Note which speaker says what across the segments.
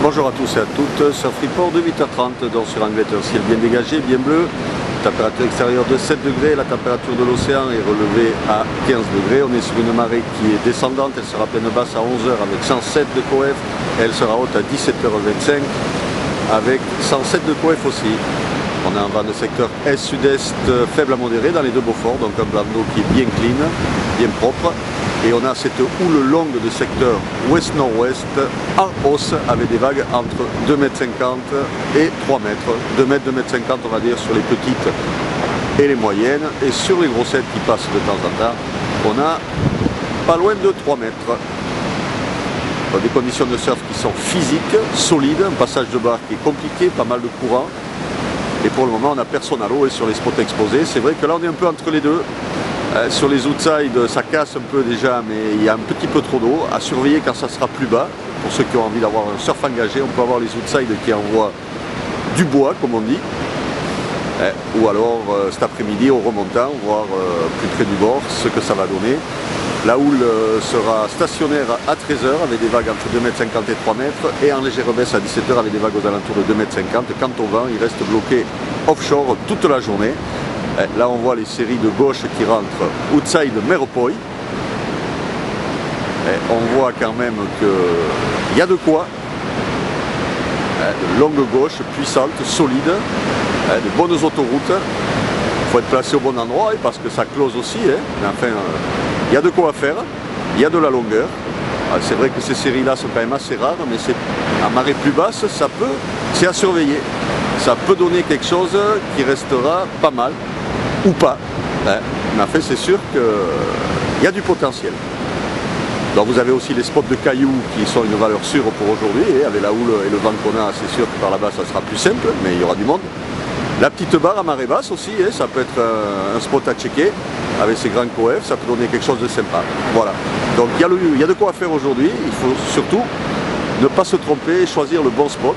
Speaker 1: Bonjour à tous et à toutes, sur Freeport de 8h30, donc sur Angleterre, ciel bien dégagé, bien bleu, température extérieure de 7 degrés, la température de l'océan est relevée à 15 degrés, on est sur une marée qui est descendante, elle sera pleine basse à 11h avec 107 de coef, elle sera haute à 17h25 avec 107 de coef aussi. On a un vent de secteur est-sud-est faible à modéré dans les deux Beaufort, donc un blanc d'eau qui est bien clean, bien propre. Et on a cette houle longue de secteur ouest-nord-ouest en hausse avec des vagues entre 2,50 m et 3 mètres. 2 mètres, 2,50 m on va dire sur les petites et les moyennes. Et sur les grossettes qui passent de temps en temps, on a pas loin de 3 mètres. Des conditions de surf qui sont physiques, solides, un passage de barre qui est compliqué, pas mal de courant. Et pour le moment, on n'a personne à l'eau et sur les spots exposés. C'est vrai que là, on est un peu entre les deux. Sur les outsides, ça casse un peu déjà, mais il y a un petit peu trop d'eau. À surveiller quand ça sera plus bas. Pour ceux qui ont envie d'avoir un surf engagé, on peut avoir les outsides qui envoient du bois, comme on dit. Ou alors, cet après-midi, au remontant, voir plus près du bord ce que ça va donner. La houle sera stationnaire à 13h avec des vagues entre 2,50 m et 3 mètres et en légère baisse à 17h avec des vagues aux alentours de 2,50 m. Quant au vent, il reste bloqué offshore toute la journée. Là, on voit les séries de gauche qui rentrent outside Meropoy. On voit quand même qu'il y a de quoi. De longues gauches, puissantes, solides, de bonnes autoroutes. Il faut être placé au bon endroit parce que ça close aussi. Mais enfin, il y a de quoi faire, il y a de la longueur. C'est vrai que ces séries-là sont quand même assez rares, mais à marée plus basse, c'est à surveiller. Ça peut donner quelque chose qui restera pas mal, ou pas. Mais en fait, c'est sûr qu'il y a du potentiel. Donc vous avez aussi les spots de cailloux qui sont une valeur sûre pour aujourd'hui. Et avec la houle et le vent qu'on a, c'est sûr que par là-bas, ça sera plus simple, mais il y aura du monde. La petite barre à marée basse aussi, ça peut être un spot à checker avec ses grands coef, ça peut donner quelque chose de sympa. Voilà. Donc il y a de quoi faire aujourd'hui, il faut surtout ne pas se tromper et choisir le bon spot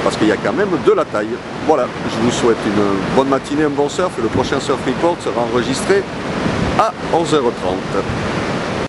Speaker 1: parce qu'il y a quand même de la taille. Voilà, je vous souhaite une bonne matinée, un bon surf et le prochain Surf Report sera enregistré à 11h30.